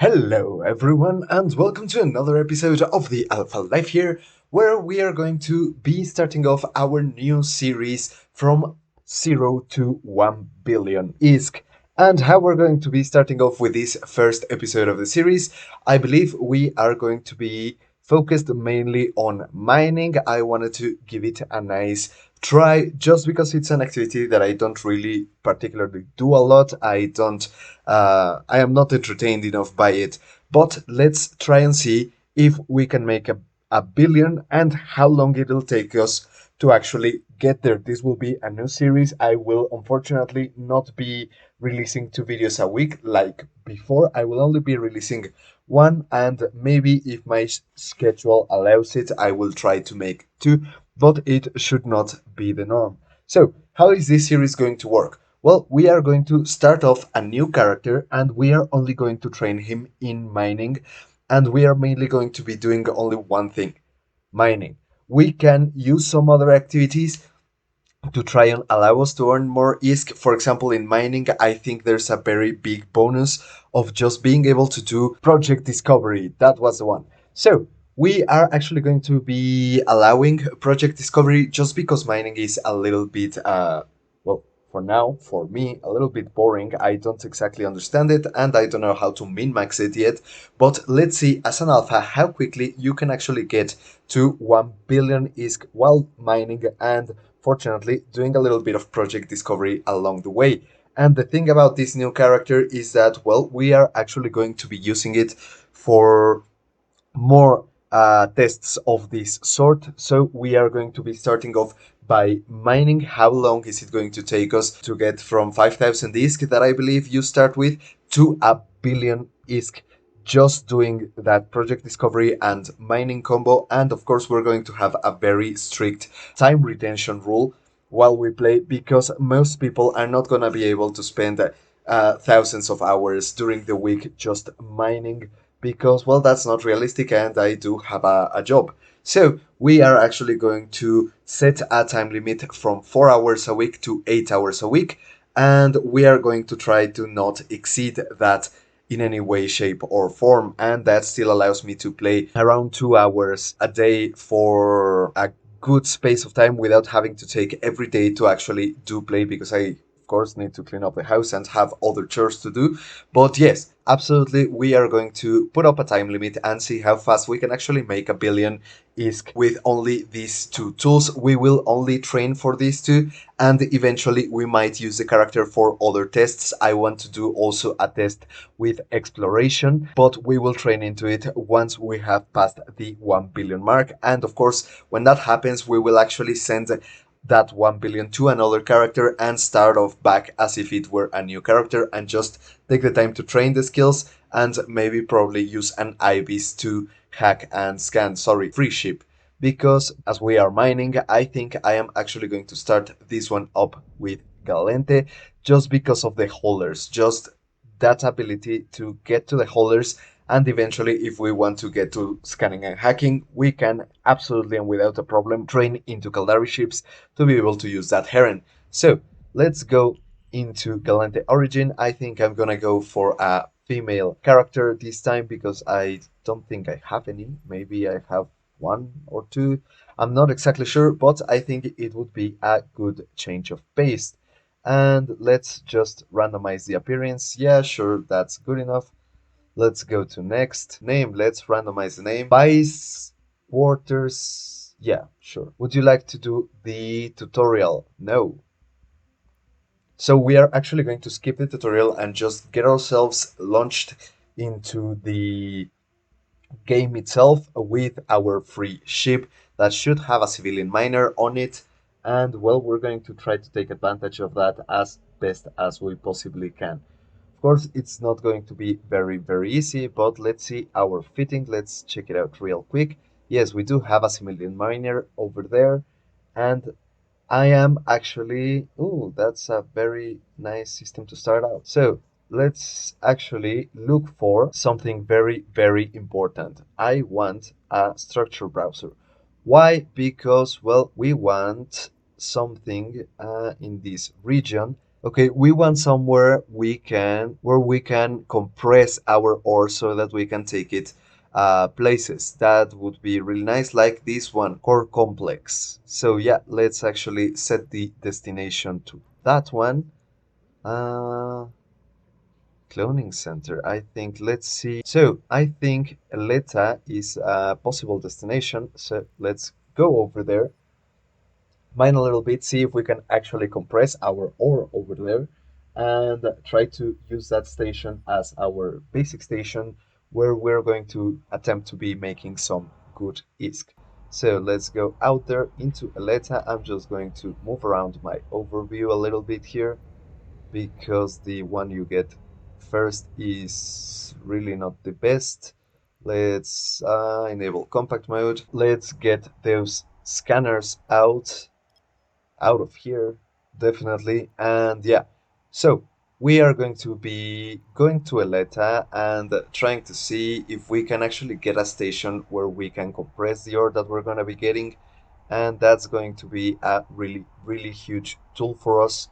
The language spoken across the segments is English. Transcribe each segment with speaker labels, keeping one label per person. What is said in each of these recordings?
Speaker 1: Hello, everyone, and welcome to another episode of the Alpha Life here, where we are going to be starting off our new series from 0 to 1 billion ISK. And how we're going to be starting off with this first episode of the series, I believe we are going to be focused mainly on mining. I wanted to give it a nice try just because it's an activity that I don't really particularly do a lot. I am not entertained enough by it. But let's try and see if we can make a billion and how long it'll take us to actually get there. This will be a new series. I will unfortunately not be releasing 2 videos a week like before. I will only be releasing one, and maybe if my schedule allows it, I will try to make two, but it should not be the norm. So, how is this series going to work? Well, we are going to start off a new character and we are only going to train him in mining, and we are mainly going to be doing only one thing: mining. We can use some other activities to try and allow us to earn more ISK. For example, in mining, I think there's a very big bonus of just being able to do project discovery. That was the one. So, we are actually going to be allowing project discovery just because mining is a little bit, well, for now, for me, a little bit boring. I don't exactly understand it and I don't know how to min max it yet. But let's see, as an alpha, how quickly you can actually get to 1 billion ISK while mining and fortunately doing a little bit of project discovery along the way. And the thing about this new character is that, well, we are actually going to be using it for more tests of this sort. So we are going to be starting off by mining. How long is it going to take us to get from 5,000 ISK that I believe you start with to a billion ISK? Just doing that project discovery and mining combo. And of course, we're going to have a very strict time retention rule while we play, because most people are not going to be able to spend thousands of hours during the week just mining, because, well, that's not realistic and I do have a job. So we are actually going to set a time limit from 4 hours a week to 8 hours a week, and we are going to try to not exceed that in any way, shape, or form. And that still allows me to play around 2 hours a day for a good space of time without having to take every day to actually do play, because I, of course, need to clean up the house and have other chores to do. But yes, absolutely, we are going to put up a time limit and see how fast we can actually make a billion ISK with only these two tools. We will only train for these two, and eventually we might use the character for other tests. I want to do also a test with exploration, but we will train into it once we have passed the 1 billion mark. And of course, when that happens, we will actually send that 1 billion to another character and start off back as if it were a new character, and just take the time to train the skills and maybe probably use an ibis to hack and scan, sorry, free ship. Because as we are mining, I think I am actually going to start this one up with Galente, just because of the holders, just that ability to get to the holders. And eventually, if we want to get to scanning and hacking, we can absolutely and without a problem train into Caldari ships to be able to use that Heron. So let's go into Galante Origin. I think I'm gonna go for a female character this time because I don't think I have any. Maybe I have one or two. I'm not exactly sure, but I think it would be a good change of pace. And let's just randomize the appearance. Yeah, sure, that's good enough. Let's go to next. Name, let's randomize the name. Vice Quarters. Yeah, sure. Would you like to do the tutorial? No. So we are actually going to skip the tutorial and just get ourselves launched into the game itself with our free ship that should have a civilian miner on it. And well, we're going to try to take advantage of that as best as we possibly can. Of course, it's not going to be very easy, but let's see our fitting. Let's check it out real quick. Yes, we do have a civilian miner over there, and I am actually, oh, that's a very nice system to start out. So let's actually look for something very important. I want a structure browser. Why? Because, well, we want something in this region Okay, we want somewhere we can compress our ore so that we can take it places. That would be really nice, like this one, core complex. So yeah, let's actually set the destination to that one. Uh, Cloning center. I think, let's see. So I think Eleta is a possible destination. So let's go over there, mine a little bit, see if we can actually compress our ore over there, and try to use that station as our basic station where we're going to attempt to be making some good ISK. So let's go out there into Eleta. I'm just going to move around my overview a little bit here because the one you get first is really not the best. Let's enable compact mode. Let's get those scanners out of here, definitely. And yeah, so we are going to be going to Eleta and trying to see if we can actually get a station where we can compress the ore that we're going to be getting. And that's going to be a really, really huge tool for us,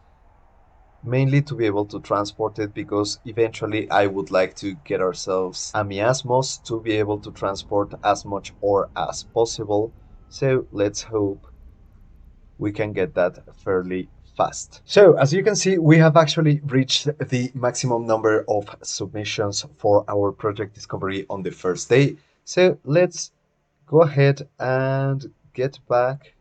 Speaker 1: mainly to be able to transport it, because eventually I would like to get ourselves a miasmos to be able to transport as much ore as possible. So let's hope we can get that fairly fast. So as you can see, we have actually reached the maximum number of submissions for our project discovery on the first day. So let's go ahead and get back.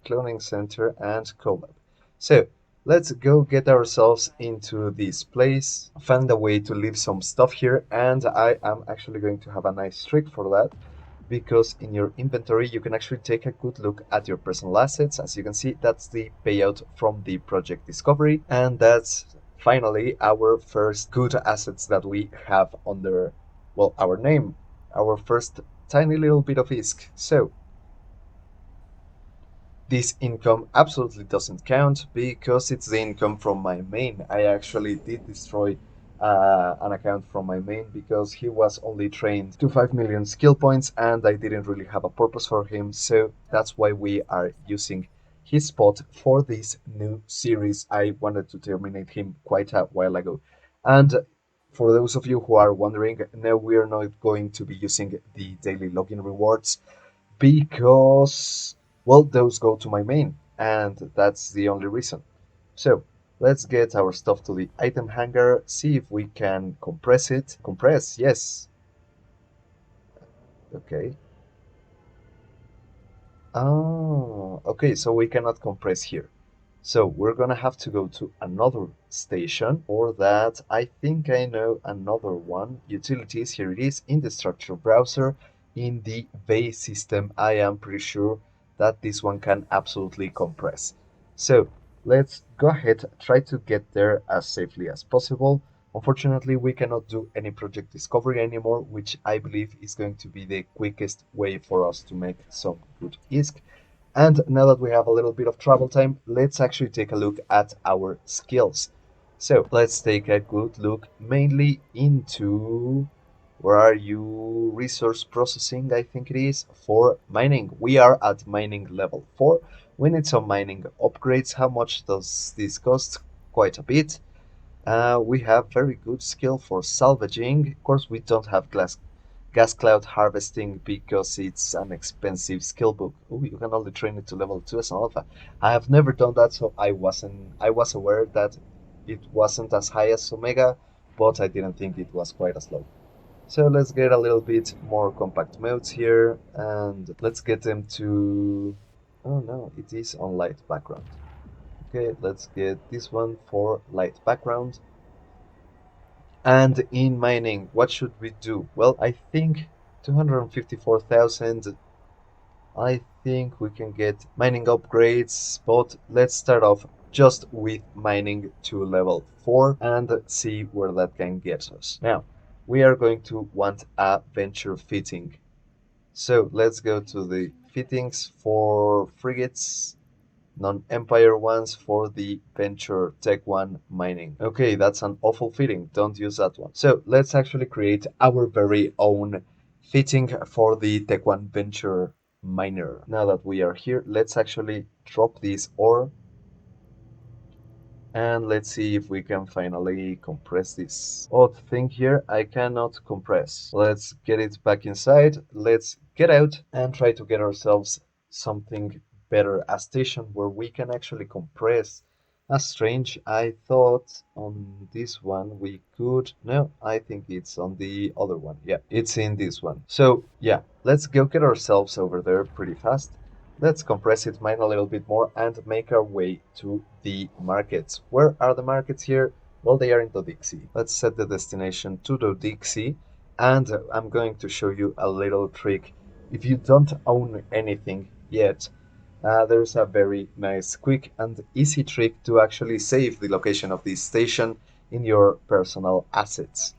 Speaker 1: Cloning center and collab. So let's go get ourselves into this place, find a way to leave some stuff here, and I am actually going to have a nice trick for that, because in your inventory you can actually take a good look at your personal assets. As you can see, that's the payout from the project discovery, and that's finally our first good assets that we have under, well, our name, our first tiny little bit of ISK. So this income absolutely doesn't count because it's the income from my main. I actually did destroy an account from my main because he was only trained to 5 million skill points and I didn't really have a purpose for him. So that's why we are using his spot for this new series. I wanted to terminate him quite a while ago. And for those of you who are wondering, no, we're not going to be using the daily login rewards because, well, those go to my main, and that's the only reason. So let's get our stuff to the item hanger, see if we can compress it. Compress, yes. Okay. Oh, okay, so we cannot compress here. So we're gonna have to go to another station. For that, I think I know another one. Utilities, here it is in the structure browser. In the base system, I am pretty sure that this one can absolutely compress. So let's go ahead, try to get there as safely as possible. Unfortunately, we cannot do any project discovery anymore, which I believe is going to be the quickest way for us to make some good ISK. And now that we have a little bit of travel time, let's actually take a look at our skills. So let's take a good look mainly into, where are you? Resource processing, I think it is, for mining. We are at mining level 4. We need some mining upgrades. How much does this cost? Quite a bit. We have very good skill for salvaging. Of course, we don't have gas cloud harvesting because it's an expensive skill book. Oh, you can only train it to level 2 as an alpha. I have never done that, so I was aware that it wasn't as high as Omega, but I didn't think it was quite as low. So let's get a little bit more compact modes here, and let's get them to. Oh no, it is on light background. Okay, let's get this one for light background. And in mining, what should we do? Well, I think 254,000. I think we can get mining upgrades, but let's start off just with mining to level 4 and see where that can get us. Now, we are going to want a venture fitting. So let's go to the fittings for frigates, non-Empire ones for the Venture Tech 1 mining. Okay, that's an awful fitting. Don't use that one. So let's actually create our very own fitting for the Tech 1 Venture miner. Now that we are here, let's actually drop this ore And let's see if we can finally compress this. Odd thing here, I cannot compress. Let's get it back inside. Let's get out and try to get ourselves something better, a station where we can actually compress. That's strange. I thought on this one we could. No, I think it's on the other one. Yeah, it's in this one. So, yeah, let's go get ourselves over there pretty fast. Let's compress it, mine a little bit more, and make our way to the markets. Where are the markets here? Well, they are in Dodixie. Let's set the destination to Dodixie, and I'm going to show you a little trick. If you don't own anything yet, there's a very nice, quick, and easy trick to actually save the location of this station in your personal assets.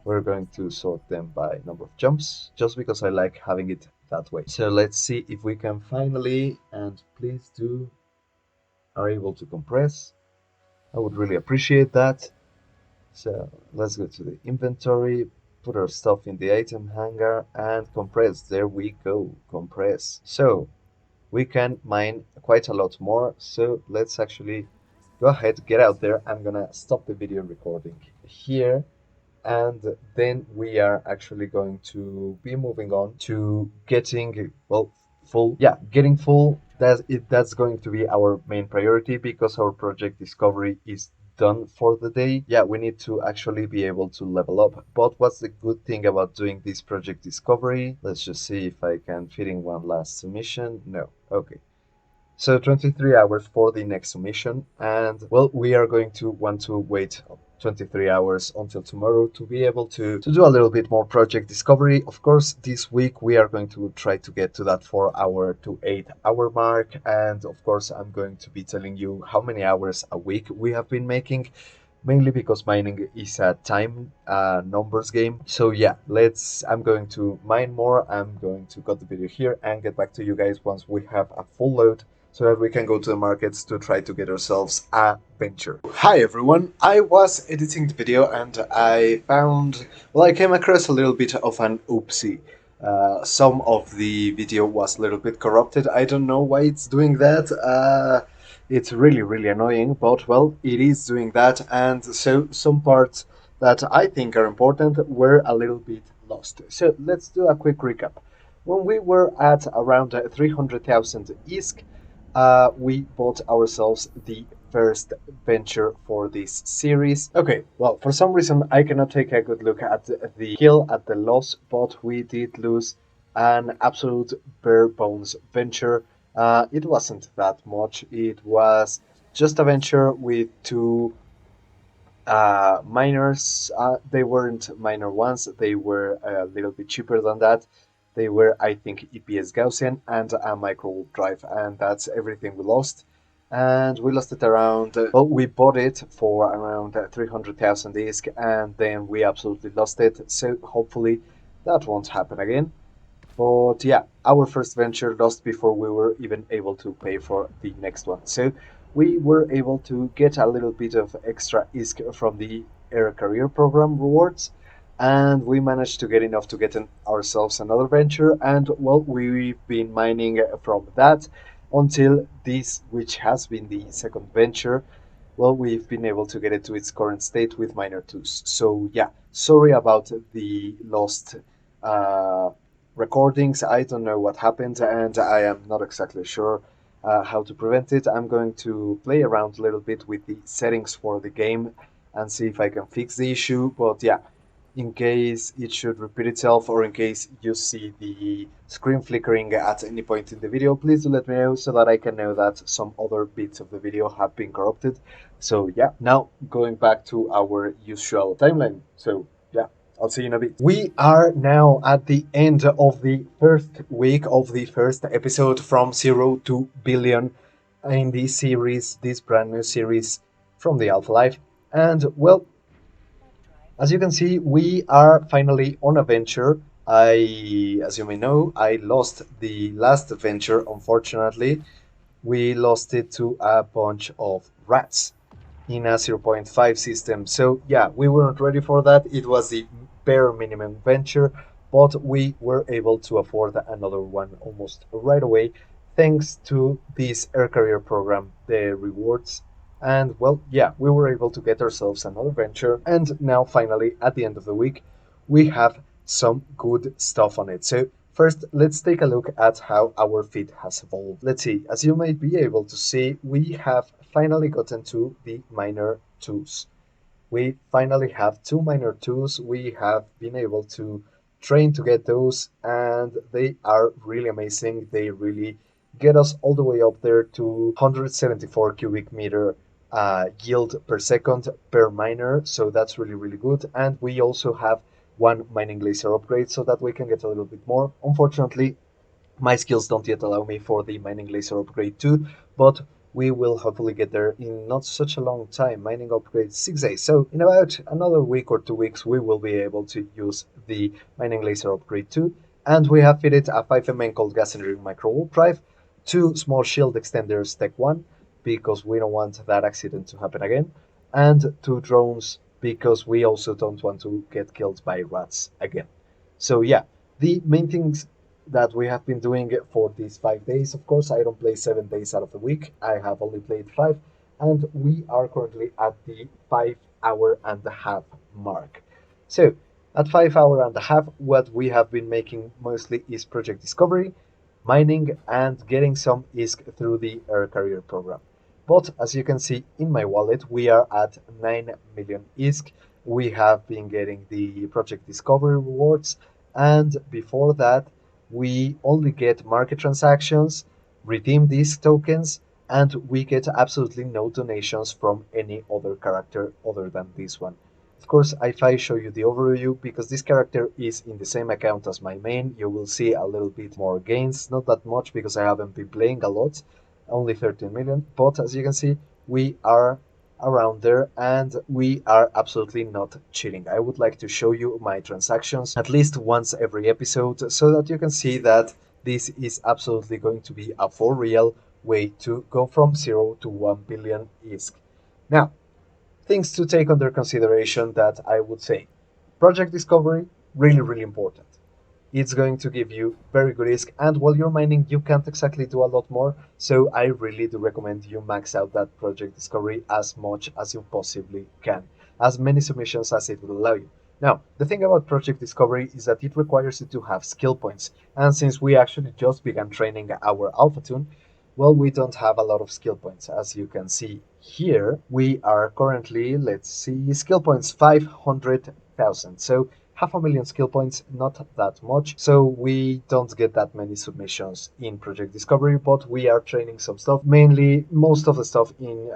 Speaker 1: We're going to sort them by number of jumps, just because I like having it that way. So let's see if we can finally, and please do, are able to compress. I would really appreciate that. So let's go to the inventory, put our stuff in the item hanger, and compress. There we go, compress. So we can mine quite a lot more. So let's actually go ahead, get out there. I'm gonna stop the video recording here, and then we are actually going to be moving on to getting, well, full. Yeah, getting full. That's going to be our main priority, because our project discovery is done for the day. Yeah, we need to actually be able to level up. But what's the good thing about doing this project discovery? Let's just see if I can fit in one last submission. No. Okay. So 23 hours for the next submission, and well, we are going to want to wait 23 hours until tomorrow to be able to do a little bit more project discovery. Of course, this week we are going to try to get to that 4 hour to 8 hour mark, and of course I'm going to be telling you how many hours a week we have been making, mainly because mining is a time numbers game. So yeah, I'm going to mine more. I'm going to cut the video here and get back to you guys once we have a full load, so that we can go to the markets to try to get ourselves a venture. Hi everyone, I was editing the video and I came across a little bit of an oopsie. Some of the video was a little bit corrupted. I don't know why it's doing that. It's really, really annoying, but well, it is doing that, and so some parts that I think are important were a little bit lost. So let's do a quick recap. When we were at around 300,000 ISK, we bought ourselves the first venture for this series. Okay, well, for some reason I cannot take a good look at the kill, at the loss, but we did lose an absolute bare bones venture. It wasn't that much. It was just a venture with two miners. They weren't minor ones. They were a little bit cheaper than that. They were, I think, EPS Gaussian and a micro drive, and that's everything we lost. And we lost it around, well, we bought it for around 300,000 ISK, and then we absolutely lost it. So hopefully that won't happen again. But yeah, our first venture lost before we were even able to pay for the next one. So we were able to get a little bit of extra ISK from the Air Career Program rewards, and we managed to get enough to get ourselves another venture. And well, we've been mining from that until this, which has been the second venture. Well, we've been able to get it to its current state with miner 2s. So yeah, sorry about the lost recordings. I don't know what happened, and I am not exactly sure how to prevent it. I'm going to play around a little bit with the settings for the game and see if I can fix the issue. But yeah, in case it should repeat itself, or in case you see the screen flickering at any point in the video, please do let me know so that I can know that some other bits of the video have been corrupted. So yeah, now going back to our usual timeline. So yeah, I'll see you in a bit. We are now at the end of the first week of the first episode from 0 to billion in this series, this brand new series from the Alpha Life. And well, as you can see, we are finally on a venture. As you may know, I lost the last venture, unfortunately. We lost it to a bunch of rats in a zero 0.5 system. So yeah, we weren't ready for that. It was the bare minimum venture, but we were able to afford another one almost right away, thanks to this air career program, the rewards. And well, yeah, we were able to get ourselves another venture. And now, finally, at the end of the week, we have some good stuff on it. So, first, let's take a look at how our feed has evolved. Let's see, as you might be able to see, we have finally gotten to the minor twos. We finally have two minor twos. We have been able to train to get those, and they are really amazing. They really get us all the way up there to 174 cubic meter yield per second per miner. So that's really, really good. And we also have one mining laser upgrade so that we can get a little bit more. Unfortunately, my skills don't yet allow me for the mining laser upgrade too, but we will hopefully get there in not such a long time. Mining upgrade 6 days. So in about another week or 2 weeks, we will be able to use the mining laser upgrade too. And we have fitted a 5 cold gas engineering micro warp drive, two small shield extenders tech 1, because we don't want that accident to happen again, and two drones because we also don't want to get killed by rats again. So yeah, the main things that we have been doing for these 5 days. Of course, I don't play 7 days out of the week. I have only played five, and we are currently at the 5 hour and a half mark. So, at 5 hour and a half, what we have been making mostly is project discovery, mining, and getting some ISK through the air carrier program. But as you can see in my wallet, we are at 9 million ISK. We have been getting the project discovery rewards, and before that, we only get market transactions, redeem these tokens, and we get absolutely no donations from any other character other than this one. Of course, if I show you the overview, because this character is in the same account as my main, you will see a little bit more gains. Not that much because I haven't been playing a lot, only 13 million. But as you can see, we are around there and we are absolutely not cheating. I would like to show you my transactions at least once every episode so that you can see that this is absolutely going to be a for real way to go from 0 to 1 billion ISK. Now, things to take under consideration that I would say. Project discovery, really, really important. It's going to give you very good risk, and while you're mining, you can't exactly do a lot more. So I really do recommend you max out that project discovery as much as you possibly can, as many submissions as it will allow you. Now, the thing about project discovery is that it requires you to have skill points, and since we actually just began training our alpha tune, well, we don't have a lot of skill points. As you can see here, we are currently, let's see, skill points 500,000. So 500,000 skill points, not that much. So we don't get that many submissions in Project Discovery, but we are training some stuff, mainly most of the stuff in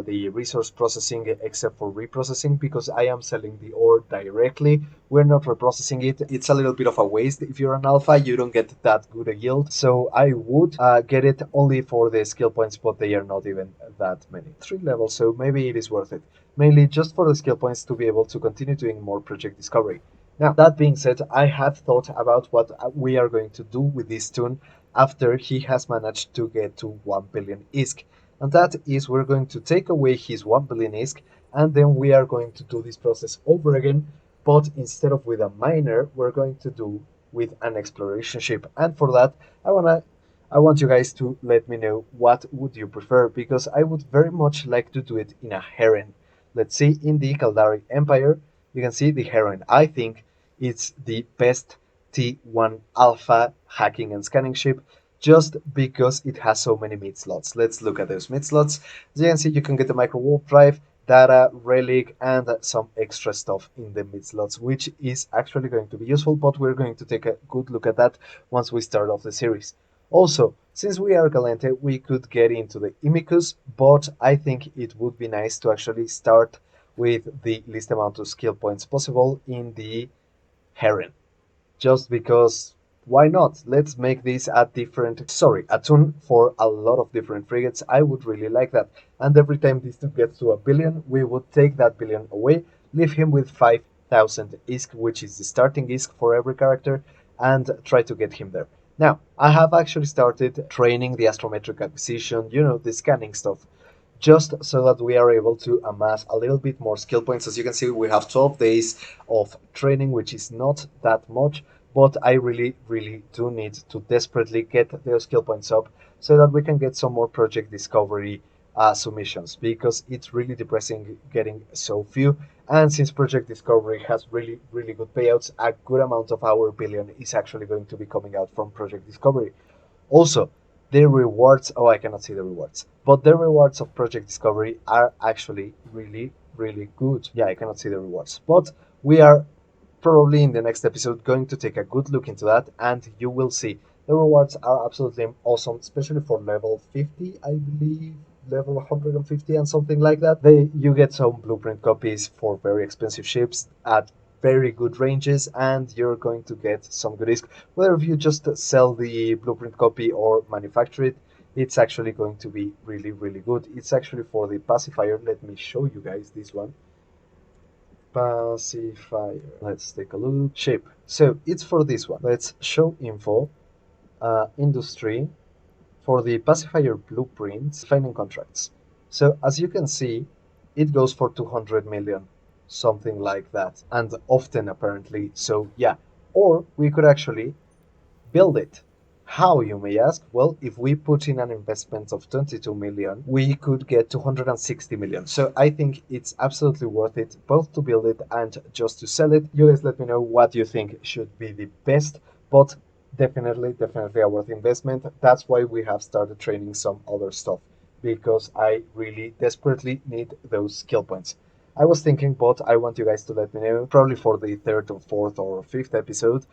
Speaker 1: the resource processing, except for reprocessing, because I am selling the ore directly. We're not reprocessing it. It's a little bit of a waste. If you're an alpha, you don't get that good a yield. So I would get it only for the skill points, but they are not even that many. 3 levels, so maybe it is worth it. Mainly just for the skill points to be able to continue doing more Project Discovery. Now, that being said, I have thought about what we are going to do with this tune after he has managed to get to 1 billion ISK. And that is we're going to take away his 1 billion ISK, and then we are going to do this process over again, but instead of with a miner, we're going to do with an exploration ship. And for that, I want you guys to let me know what would you prefer, because I would very much like to do it in a Heron. Let's see, in the Kaldari Empire, you can see the Heron. I think it's the best T1 alpha hacking and scanning ship just because it has so many mid slots. Let's look at those mid slots. As you can see, you can get the micro warp drive, data, relic, and some extra stuff in the mid slots, which is actually going to be useful, but we're going to take a good look at that once we start off the series. Also, since we are Galente, we could get into the Imicus, but I think it would be nice to actually start with the least amount of skill points possible in the Heron. Just because, why not? Let's make this a tune for a lot of different frigates. I would really like that. And every time this tune gets to a billion, we would take that billion away, leave him with 5,000 ISK, which is the starting ISK for every character, and try to get him there. Now, I have actually started training the astrometric acquisition, the scanning stuff, just so that we are able to amass a little bit more skill points. As you can see, we have 12 days of training, which is not that much, but I really, really do need to desperately get those skill points up so that we can get some more project discovery submissions, because it's really depressing getting so few. And since Project Discovery has really, really good payouts, a good amount of our billion is actually going to be coming out from Project Discovery. Also, the rewards, oh, I cannot see the rewards, but the rewards of Project Discovery are actually really, really good. Yeah, I cannot see the rewards, but we are probably in the next episode going to take a good look into that, and you will see the rewards are absolutely awesome, especially for level 50, I believe, level 150 and something like that. You get some blueprint copies for very expensive ships at very good ranges, and you're going to get some good ISK. Whether if you just sell the blueprint copy or manufacture it, it's actually going to be really, really good. It's actually for the pacifier. Let me show you guys this one. Pacifier. Let's take a look. Shape. So it's for this one. Let's show info. Industry. For the pacifier blueprints, signing contracts. So as you can see, it goes for 200 million, something like that, and often apparently. So yeah, or we could actually build it. How, you may ask? Well, if we put in an investment of 22 million, we could get 260 million. So I think it's absolutely worth it, both to build it and just to sell it. You guys let me know what you think should be the best, but definitely, definitely a worth investment. That's why we have started training some other stuff, because I really desperately need those skill points. I was thinking, but I want you guys to let me know, probably for the third or fourth or fifth episode,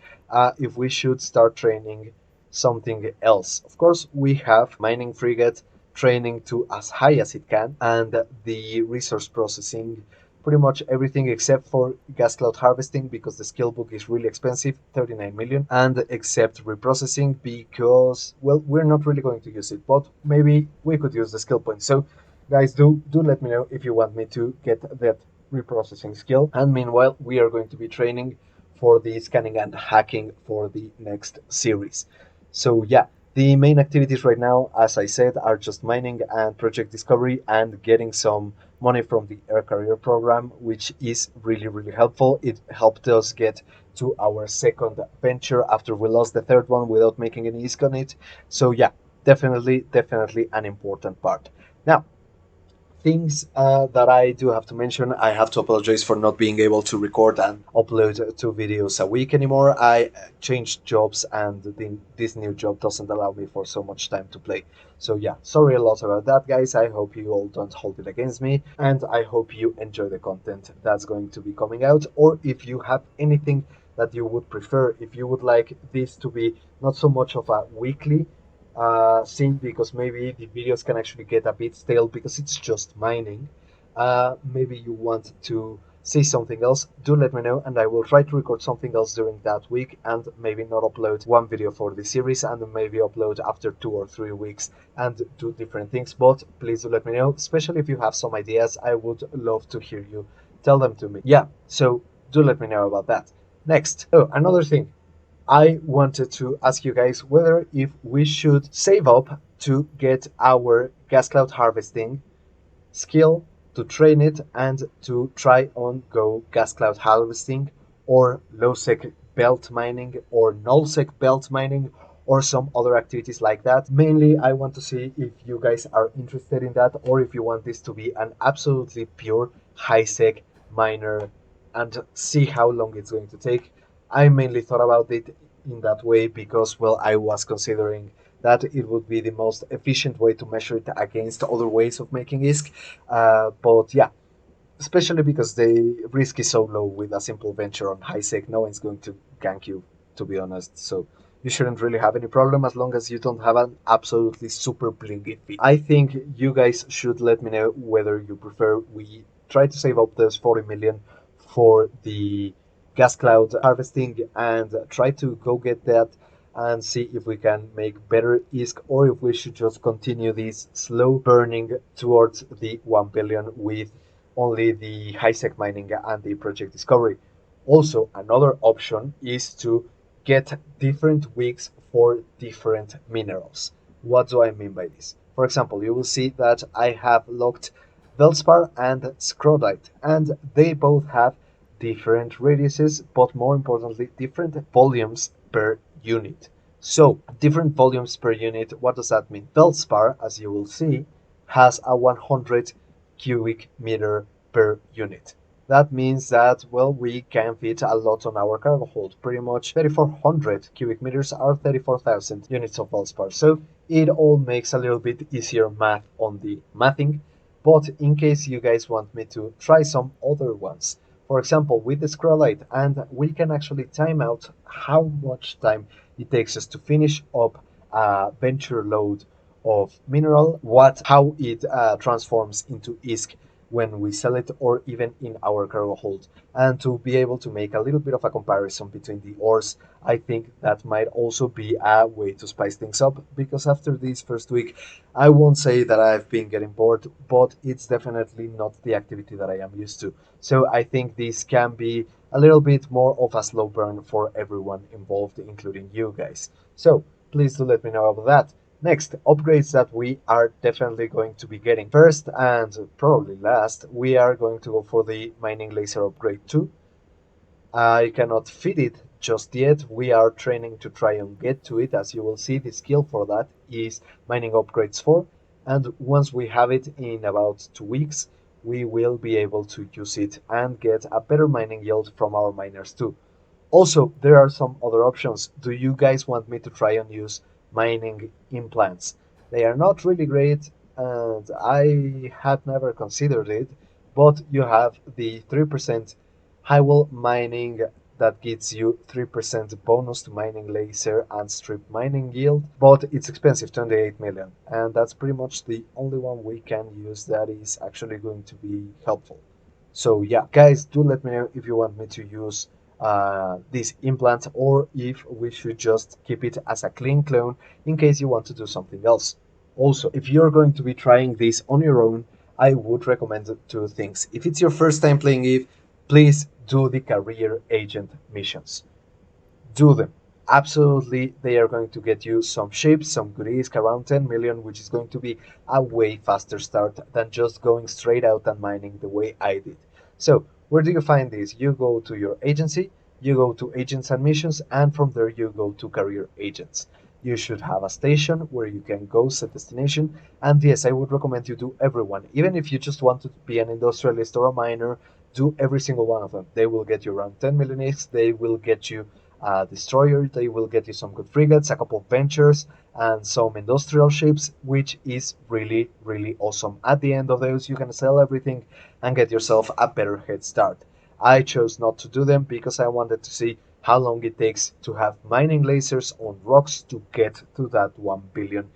Speaker 1: if we should start training something else. Of course, we have mining frigate training to as high as it can, and the resource processing, pretty much everything except for gas cloud harvesting, because the skill book is really expensive, 39 million, and except reprocessing, because, well, we're not really going to use it, but maybe we could use the skill point. So guys, do let me know if you want me to get that reprocessing skill. And meanwhile, we are going to be training for the scanning and hacking for the next series. So yeah, the main activities right now, as I said, are just mining and project discovery and getting some money from the air career program, which is really, really helpful. It helped us get to our second venture after we lost the third one without making any risk on it. So yeah, definitely, definitely an important part. Now, things that I do have to mention. I have to apologize for not being able to record and upload 2 videos a week anymore. I changed jobs, and this new job doesn't allow me for so much time to play. So yeah, sorry a lot about that, guys. I hope you all don't hold it against me, and I hope you enjoy the content that's going to be coming out. Or if you have anything that you would prefer, if you would like this to be not so much of a weekly scene, because maybe the videos can actually get a bit stale because it's just mining. Maybe you want to say something else, do let me know, and I will try to record something else during that week, and maybe not upload one video for the series, and maybe upload after 2 or 3 weeks and do different things. But please do let me know, especially if you have some ideas. I would love to hear you tell them to me. Yeah, so do let me know about that. Next, oh, another thing, I wanted to ask you guys whether if we should save up to get our gas cloud harvesting skill, to train it and to try on go gas cloud harvesting, or low sec belt mining, or null sec belt mining, or some other activities like that. Mainly, I want to see if you guys are interested in that, or if you want this to be an absolutely pure high sec miner, and see how long it's going to take. I mainly thought about it in that way because, well, I was considering that it would be the most efficient way to measure it against other ways of making ISK. But yeah, especially because the risk is so low with a simple venture on high sec, no one's going to gank you, to be honest. So you shouldn't really have any problem as long as you don't have an absolutely super blingy feed. I think you guys should let me know whether you prefer we try to save up those 40 million for the gas cloud harvesting and try to go get that and see if we can make better ISK, or if we should just continue this slow burning towards the 1 billion with only the high sec mining and the project discovery. Also, another option is to get different weeks for different minerals. What do I mean by this? For example, you will see that I have locked Velspar and Scrodite, and they both have different radiuses, but more importantly, different volumes per unit. So, different volumes per unit, what does that mean? Velspar, as you will see, has a 100 cubic meter per unit. That means that, well, we can fit a lot on our cargo hold. Pretty much 3,400 cubic meters are 34,000 units of Valspar. So it all makes a little bit easier math on the mathing. But in case you guys want me to try some other ones, for example, with the Scrollite, and we can actually time out how much time it takes us to finish up a venture load of mineral, how it transforms into ISK when we sell it, or even in our cargo hold, and to be able to make a little bit of a comparison between the ores. I think that might also be a way to spice things up, because after this first week, I won't say that I've been getting bored, but it's definitely not the activity that I am used to. So I think this can be a little bit more of a slow burn for everyone involved, including you guys. So please do let me know about that. Next, upgrades that we are definitely going to be getting. First and probably last, we are going to go for the mining laser upgrade 2. I cannot fit it just yet. We are training to try and get to it. As you will see, the skill for that is mining upgrades 4. And once we have it in about 2 weeks, we will be able to use it and get a better mining yield from our miners too. Also, there are some other options. Do you guys want me to try and use mining implants? They are not really great, and I had never considered it, but you have the 3% highwall mining that gives you 3% bonus to mining laser and strip mining yield, but it's expensive, 28 million, and that's pretty much the only one we can use that is actually going to be helpful. So yeah, guys, do let me know if you want me to use this implant, or if we should just keep it as a clean clone in case you want to do something else. Also, if you're going to be trying this on your own, I would recommend two things. If it's your first time playing Eve, please do the career agent missions. Do them. Absolutely, they are going to get you some ships, some goodies, around 10 million, which is going to be a way faster start than just going straight out and mining the way I did. So, where do you find this? You go to your agency, you go to agents and missions, and from there you go to career agents. You should have a station where you can go set destination. And yes, I would recommend you do everyone. Even if you just want to be an industrialist or a miner, do every single one of them. They will get you around 10 million X. They will get you destroyer. They will get you some good frigates, a couple of ventures, and some industrial ships, which is really, really awesome. At the end of those, you can sell everything and get yourself a better head start. I chose not to do them because I wanted to see how long it takes to have mining lasers on rocks to get to that 1 billion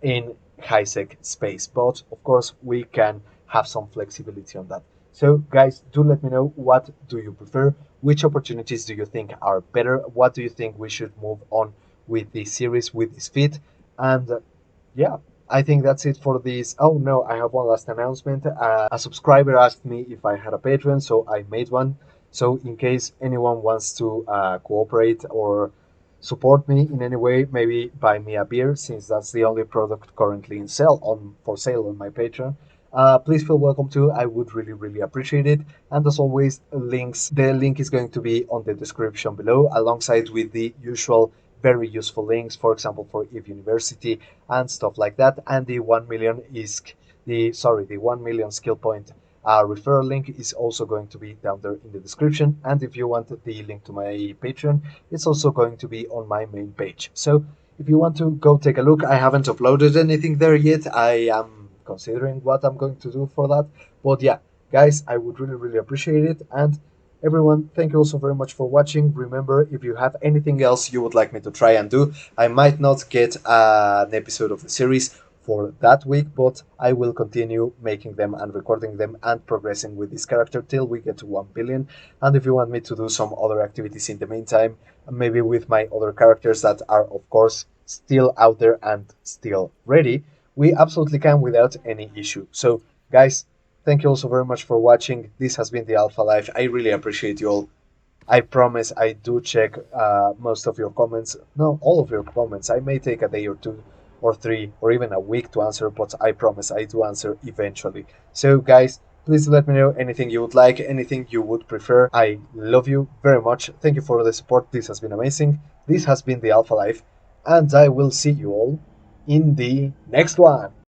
Speaker 1: in high-sec space. But of course, we can have some flexibility on that. So, guys, do let me know, what do you prefer? Which opportunities do you think are better? What do you think we should move on with this series, with this feed? And yeah, I think that's it for this. Oh no, I have one last announcement. A subscriber asked me if I had a Patreon, so I made one. So in case anyone wants to cooperate or support me in any way, maybe buy me a beer, since that's the only product currently in sale on for sale on my Patreon. Please feel welcome to. I would really, really appreciate it. And as always, links. The link is going to be on the description below, alongside with the usual very useful links, for example, for Eve University and stuff like that. And the 1 million is the 1 million skill point referral link is also going to be down there in the description. And if you want the link to my Patreon, it's also going to be on my main page. So if you want to go take a look, I haven't uploaded anything there yet. I am considering what I'm going to do for that. But yeah, guys, I would really, really appreciate it. And everyone, thank you also very much for watching. Remember, if you have anything else you would like me to try and do, I might not get an episode of the series for that week, but I will continue making them and recording them and progressing with this character till we get to 1 billion. And if you want me to do some other activities in the meantime, maybe with my other characters that are, of course, still out there and still ready, we absolutely can without any issue. So, guys, thank you also very much for watching. This has been the Alpha Life. I really appreciate you all. I promise I do check most of your comments. No, all of your comments. I may take a day or two or three or even a week to answer, but I promise I do answer eventually. So, guys, please let me know anything you would like, anything you would prefer. I love you very much. Thank you for the support. This has been amazing. This has been the Alpha Life, and I will see you all in the next one.